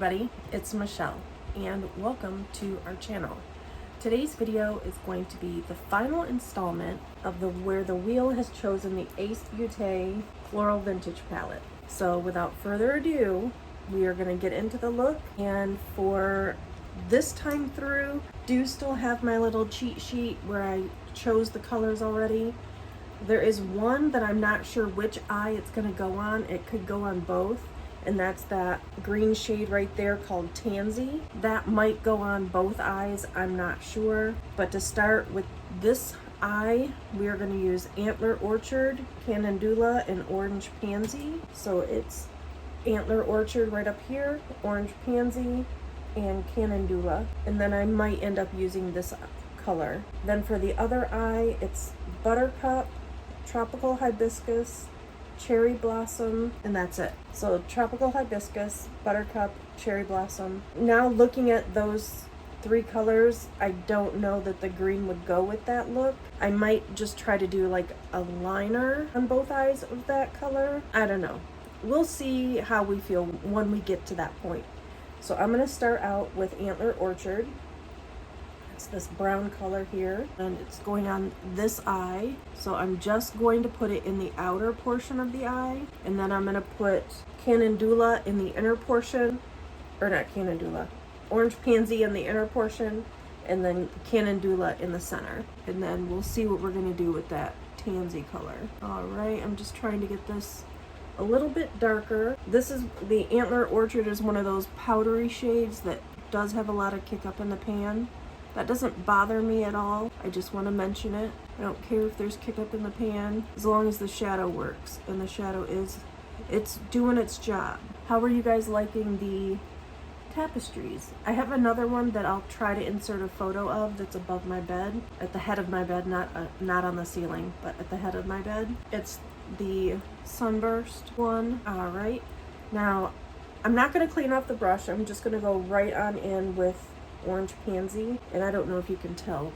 everybody, it's Michelle and welcome to our channel. Today's video is going to be the final installment of where the wheel has chosen the Ace Beauté Floral Vintage palette. So without further ado, we are going to get into the look, and for this time through, do still have my little cheat sheet where I chose the colors already. There is one that I'm not sure which eye it's going to go on. It could go on both, and that's that green shade right there called Tansy. That might go on both eyes, I'm not sure. But to start with this eye, we are going to use Antler Orchard, Calendula, and Orange Pansy. So it's Antler Orchard right up here, Orange Pansy, and Calendula. And then I might end up using this color. Then for the other eye, it's Buttercup, Tropical Hibiscus, Cherry Blossom, and that's it. So Tropical Hibiscus, Buttercup, Cherry Blossom. Now looking at those three colors, I don't know that the green would go with that look. I might just try to do like a liner on both eyes of that color. I don't know. We'll see how we feel when we get to that point. So I'm gonna start out with Antler Orchard. It's this brown color here, and it's going on this eye. So I'm just going to put it in the outer portion of the eye, and then I'm gonna put Calendula in the inner portion, or not Calendula, Orange Pansy in the inner portion, and then Calendula in the center. And then we'll see what we're gonna do with that Tansy color. All right, I'm just trying to get this a little bit darker. This is the Antler Orchard is one of those powdery shades that does have a lot of kick up in the pan. That doesn't bother me at all. I just want to mention it. I don't care if there's kick up in the pan, as long as the shadow works, and the shadow it's doing its job. How are you guys liking the tapestries? I have another one that I'll try to insert a photo of that's above my bed, at the head of my bed, not on the ceiling, but at the head of my bed. It's the Sunburst one. All right, now I'm not going to clean off the brush. I'm just going to go right on in with Orange Pansy, and I don't know if you can tell,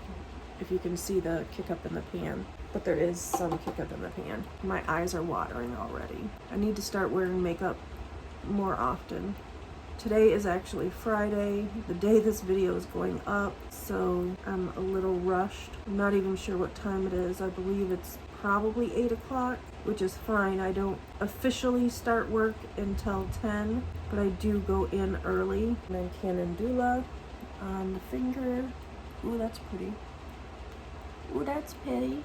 if you can see the kick up in the pan, but there is some kick up in the pan. My eyes are watering already. I need to start wearing makeup more often. Today is actually Friday, the day this video is going up, so I'm a little rushed. I'm not even sure what time it is. I believe it's probably 8 o'clock, which is fine. I don't officially start work until 10, but I do go in early. And then Calendula on the finger. Ooh, that's pretty. Ooh, that's pretty.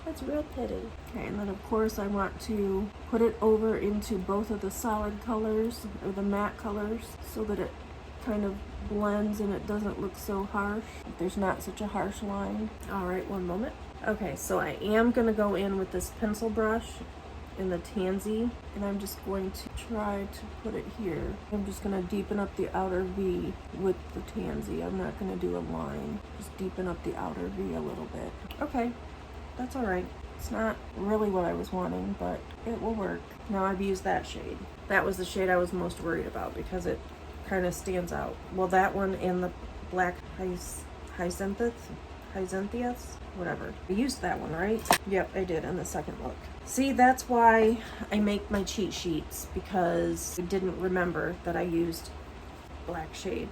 That's real pretty. Okay, and then of course I want to put it over into both of the solid colors, or the matte colors, so that it kind of blends and it doesn't look so harsh. There's not such a harsh line. All right, one moment. Okay, so I am gonna go in with this pencil brush in the Tansy, and I'm just going to try to put it here. I'm just going to deepen up the outer V with the Tansy. I'm not going to do a line, just deepen up the outer V a little bit. Okay, that's all right. It's not really what I was wanting, but it will work. Now I've used that shade. That was the shade I was most worried about because it kind of stands out. Well, that one and the black hyacinthus, whatever. I used that one, right? Yep, I did in the second look. See, that's why I make my cheat sheets, because I didn't remember that I used black shade,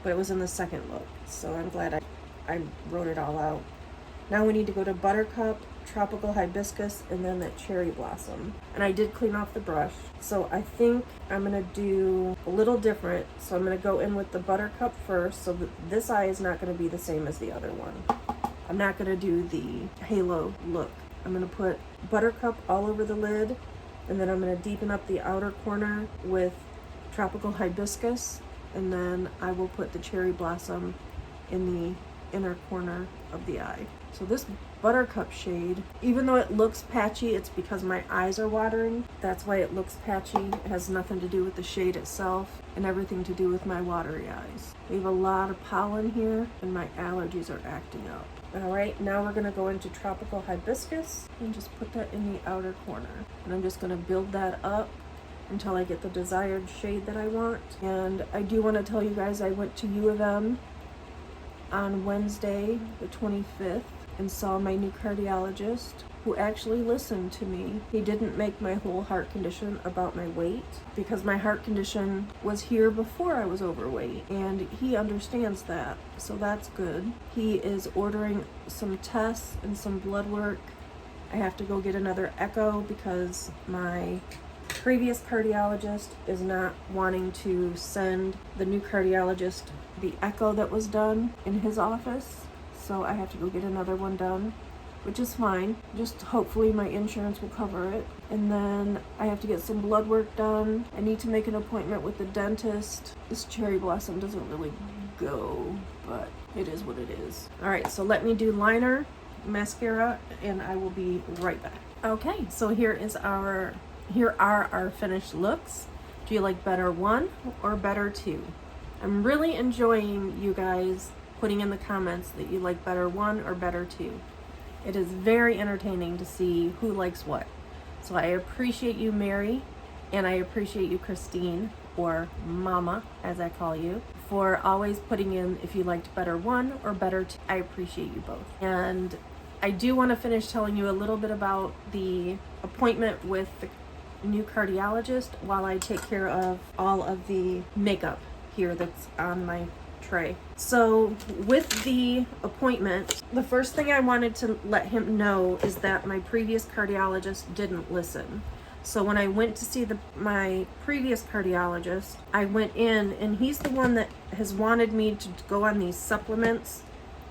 but it was in the second look, so I'm glad I wrote it all out. Now we need to go to Buttercup, Tropical Hibiscus, and then that Cherry Blossom. And I did clean off the brush, so I think I'm gonna do a little different. So I'm gonna go in with the Buttercup first, so that this eye is not gonna be the same as the other one. I'm not gonna do the halo look. I'm gonna put Buttercup all over the lid, and then I'm gonna deepen up the outer corner with Tropical Hibiscus, and then I will put the Cherry Blossom in the inner corner of the eye. So this Buttercup shade, even though it looks patchy, it's because my eyes are watering. That's why it looks patchy. It has nothing to do with the shade itself and everything to do with my watery eyes. We have a lot of pollen here, and my allergies are acting up. All right, now we're gonna go into Tropical Hibiscus and just put that in the outer corner. And I'm just gonna build that up until I get the desired shade that I want. And I do wanna tell you guys I went to U of M on Wednesday, the 25th, and saw my new cardiologist, who actually listened to me. He didn't make my whole heart condition about my weight, because my heart condition was here before I was overweight, and he understands that, so that's good. He is ordering some tests and some blood work. I have to go get another echo because my previous cardiologist is not wanting to send the new cardiologist the echo that was done in his office, so I have to go get another one done, which is fine. Just hopefully my insurance will cover it. And then I have to get some blood work done. I need to make an appointment with the dentist. This cherry blossom doesn't really go, but it is what it is. All right, so let me do liner, mascara, and I will be right back. Okay, so here are our finished looks. Do you like better one or better two? I'm really enjoying you guys putting in the comments that you like better one or better two. It is very entertaining to see who likes what. So I appreciate you, Mary, and I appreciate you, Christine, or Mama, as I call you, for always putting in if you liked better one or better two. I appreciate you both. And I do want to finish telling you a little bit about the appointment with the new cardiologist while I take care of all of the makeup here that's on my tray. So with the appointment, the first thing I wanted to let him know is that my previous cardiologist didn't listen. So when I went to see my previous cardiologist, I went in, and he's the one that has wanted me to go on these supplements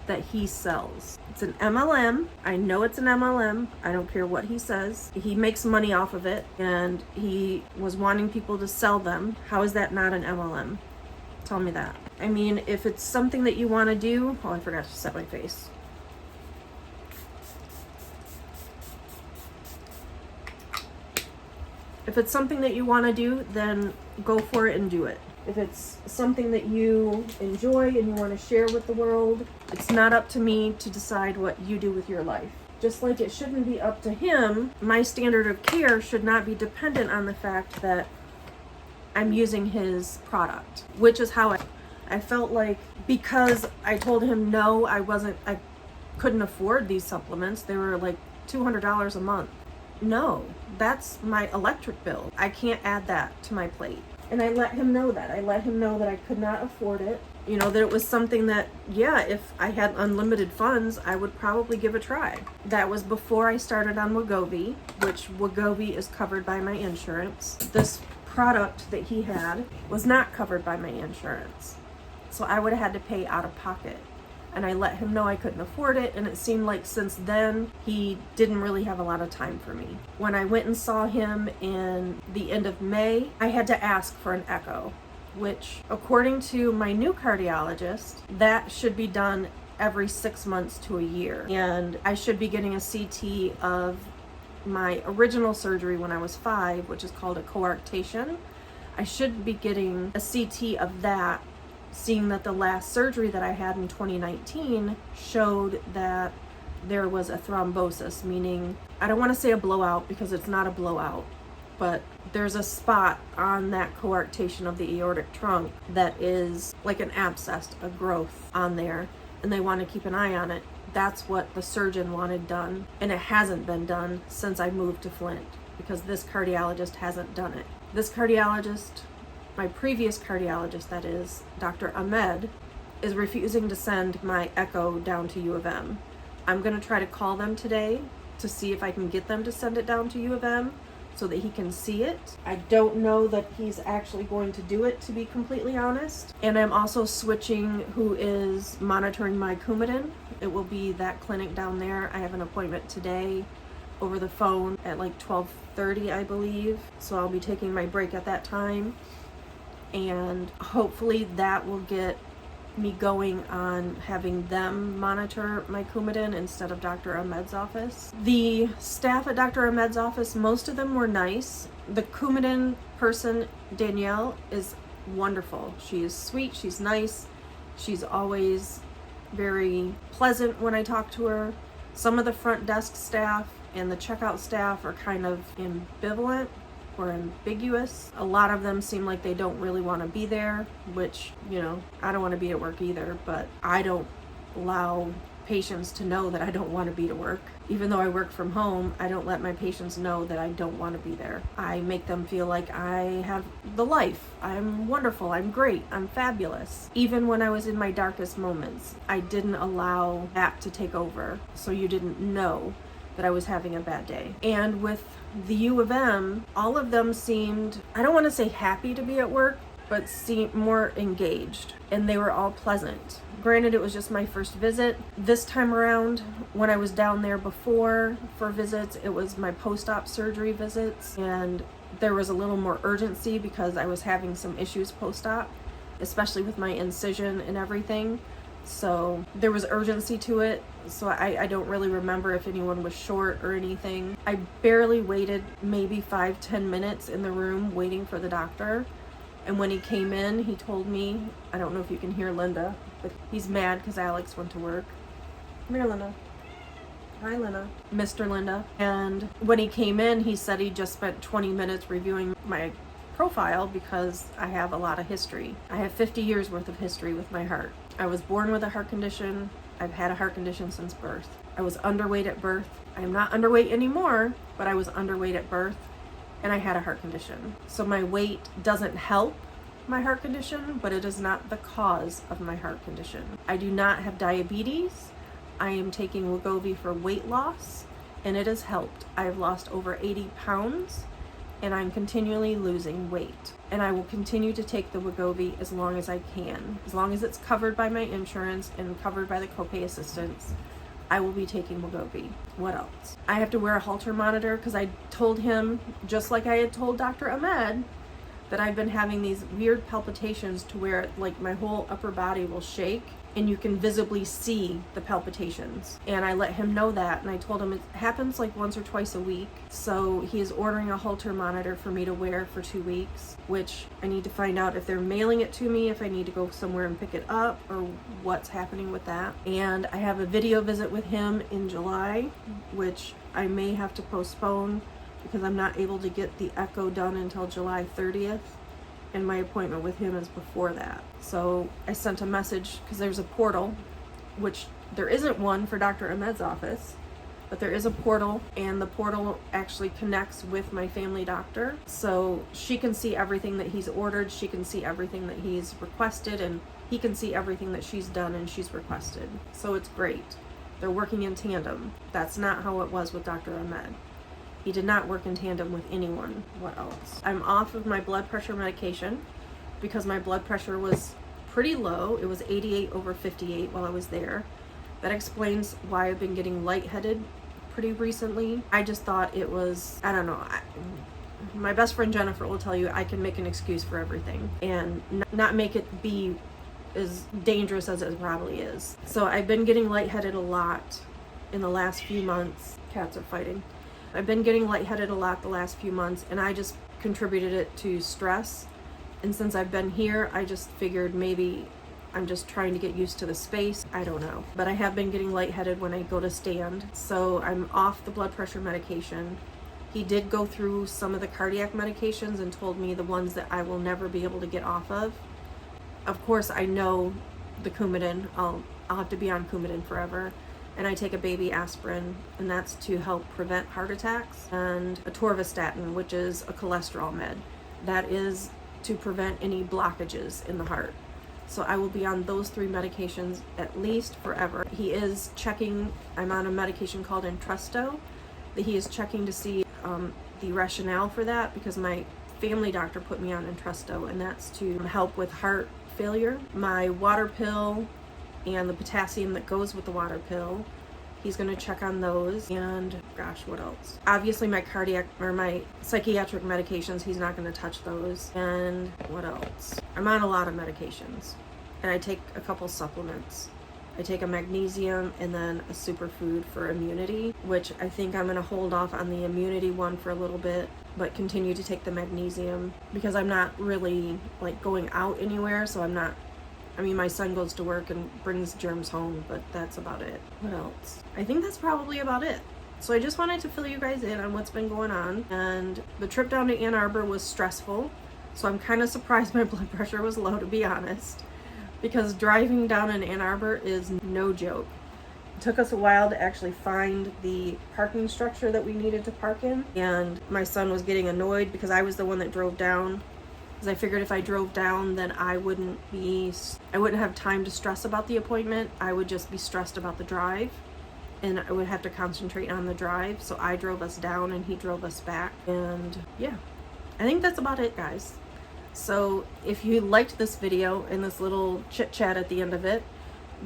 that he sells. It's an MLM. I know it's an MLM. I don't care what he says. He makes money off of it, and he was wanting people to sell them. How is that not an MLM? Tell me that. I mean, if it's something that you want to do... Oh, I forgot to set my face. If it's something that you want to do, then go for it and do it. If it's something that you enjoy and you want to share with the world, it's not up to me to decide what you do with your life. Just like it shouldn't be up to him, my standard of care should not be dependent on the fact that I'm using his product, which is how I felt like, because I told him no, I couldn't afford these supplements. They were like $200 a month. No, that's my electric bill. I can't add that to my plate. And I let him know that. I let him know that I could not afford it. You know, that it was something that, yeah, if I had unlimited funds, I would probably give a try. That was before I started on Wegovy, which Wegovy is covered by my insurance. This product that he had was not covered by my insurance. So I would have had to pay out of pocket. And I let him know I couldn't afford it, and it seemed like since then he didn't really have a lot of time for me. When I went and saw him in the end of May, I had to ask for an echo, which according to my new cardiologist, that should be done every 6 months to a year. And I should be getting a CT of my original surgery when I was 5, which is called a coarctation. I should be getting a CT of that, seeing that the last surgery that I had in 2019 showed that there was a thrombosis, meaning, I don't want to say a blowout because it's not a blowout, but there's a spot on that coarctation of the aortic trunk that is like an abscess, a growth on there, and they want to keep an eye on it. That's what the surgeon wanted done, and it hasn't been done since I moved to Flint, because this cardiologist hasn't done it. This cardiologist, my previous cardiologist, that is, Dr. Ahmed, is refusing to send my echo down to U of M. I'm going to try to call them today to see if I can get them to send it down to U of M so that he can see it. I don't know that he's actually going to do it, to be completely honest. And I'm also switching who is monitoring my Coumadin. It will be that clinic down there. I have an appointment today over the phone at like 12:30, I believe. So I'll be taking my break at that time. And hopefully that will get me going on having them monitor my Coumadin instead of Dr. Ahmed's office. The staff at Dr. Ahmed's office, most of them were nice. The Coumadin person, Danielle, is wonderful. She is sweet, she's nice, she's always very pleasant when I talk to her. Some of the front desk staff and the checkout staff are kind of ambivalent or ambiguous. A lot of them seem like they don't really want to be there, which, you know, I don't want to be at work either, but I don't allow patients to know that I don't want to be to work. Even though I work from home, I don't let my patients know that I don't want to be there. I make them feel like I have the life. I'm wonderful, I'm great, I'm fabulous. Even when I was in my darkest moments, I didn't allow that to take over, so you didn't know that I was having a bad day. And with the U of M, all of them seemed, I don't want to say happy to be at work, but seemed more engaged, and they were all pleasant. Granted, it was just my first visit. This time around, when I was down there before for visits, it was my post-op surgery visits, and there was a little more urgency because I was having some issues post-op, especially with my incision and everything. So there was urgency to it. So I don't really remember if anyone was short or anything. I barely waited maybe 5-10 minutes in the room waiting for the doctor. And when he came in, he told me, I don't know if you can hear Linda, but he's mad because Alex went to work. Come here, Linda. Hi, Linda. Mr. Linda. And when he came in, he said he just spent 20 minutes reviewing my profile because I have a lot of history. I have 50 years worth of history with my heart. I was born with a heart condition. I've had a heart condition since birth. I was underweight at birth. I am not underweight anymore, but I was underweight at birth, and I had a heart condition. So my weight doesn't help my heart condition, but it is not the cause of my heart condition. I do not have diabetes. I am taking Wegovy for weight loss, and it has helped. I have lost over 80 pounds, and I'm continually losing weight. And I will continue to take the Wegovy as long as I can. As long as it's covered by my insurance and covered by the copay assistance, I will be taking Wegovy. What else? I have to wear a Holter monitor because I told him, just like I had told Dr. Ahmed, that I've been having these weird palpitations to where like my whole upper body will shake and you can visibly see the palpitations. And I let him know that, and I told him it happens like once or twice a week. So he is ordering a Holter monitor for me to wear for 2 weeks, which I need to find out if they're mailing it to me, if I need to go somewhere and pick it up, or what's happening with that. And I have a video visit with him in July, which I may have to postpone because I'm not able to get the echo done until July 30th. And my appointment with him is before that. So I sent a message because there's a portal, which there isn't one for Dr. Ahmed's office, but there is a portal, and the portal actually connects with my family doctor. So she can see everything that he's ordered, she can see everything that he's requested, and he can see everything that she's done and she's requested. So it's great. They're working in tandem. That's not how it was with Dr. Ahmed. He did not work in tandem with anyone. What else? I'm off of my blood pressure medication because my blood pressure was pretty low. It was 88/58 while I was there. That explains why I've been getting lightheaded pretty recently. I just thought it was, I don't know. My best friend Jennifer will tell you I can make an excuse for everything and not make it be as dangerous as it probably is. So I've been getting lightheaded a lot in the last few months. Cats are fighting. I've been getting lightheaded a lot the last few months, and I just contributed it to stress. And since I've been here, I just figured maybe I'm just trying to get used to the space. I don't know. But I have been getting lightheaded when I go to stand. So I'm off the blood pressure medication. He did go through some of the cardiac medications and told me the ones that I will never be able to get off of. Of course, I know the Coumadin. I'll have to be on Coumadin forever. And I take a baby aspirin, and that's to help prevent heart attacks, and atorvastatin, which is a cholesterol med. That is to prevent any blockages in the heart. So I will be on those 3 medications at least forever. He is checking, I'm on a medication called Entresto, that he is checking to see the rationale for that, because my family doctor put me on Entresto, and that's to help with heart failure. My water pill and the potassium that goes with the water pill, he's going to check on those. And gosh, what else? Obviously my cardiac or my psychiatric medications, he's not going to touch those. And what else? I'm on a lot of medications, and I take a couple supplements. I take a magnesium and then a superfood for immunity, which I think I'm going to hold off on the immunity one for a little bit, but continue to take the magnesium because I'm not really like going out anywhere. So I'm not, I mean, my son goes to work and brings germs home, but that's about it. What else? I think that's probably about it. So I just wanted to fill you guys in on what's been going on. And the trip down to Ann Arbor was stressful. So I'm kind of surprised my blood pressure was low, to be honest, because driving down in Ann Arbor is no joke. took us a while to actually find the parking structure that we needed to park in, and my son was getting annoyed because I was the one that drove down, because I figured if I drove down, then I wouldn't have time to stress about the appointment. I would just be stressed about the drive, and I would have to concentrate on the drive. So I drove us down and he drove us back, and yeah, I think that's about it, guys. So if you liked this video and this little chit chat at the end of it,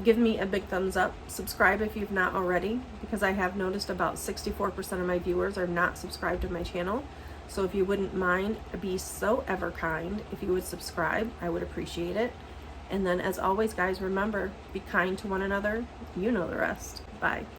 give me a big thumbs up. Subscribe if you've not already, because I have noticed about 64% of my viewers are not subscribed to my channel. So if you wouldn't mind, be so ever kind if you would subscribe, I would appreciate it. And then as always, guys, remember, be kind to one another. You know the rest. Bye.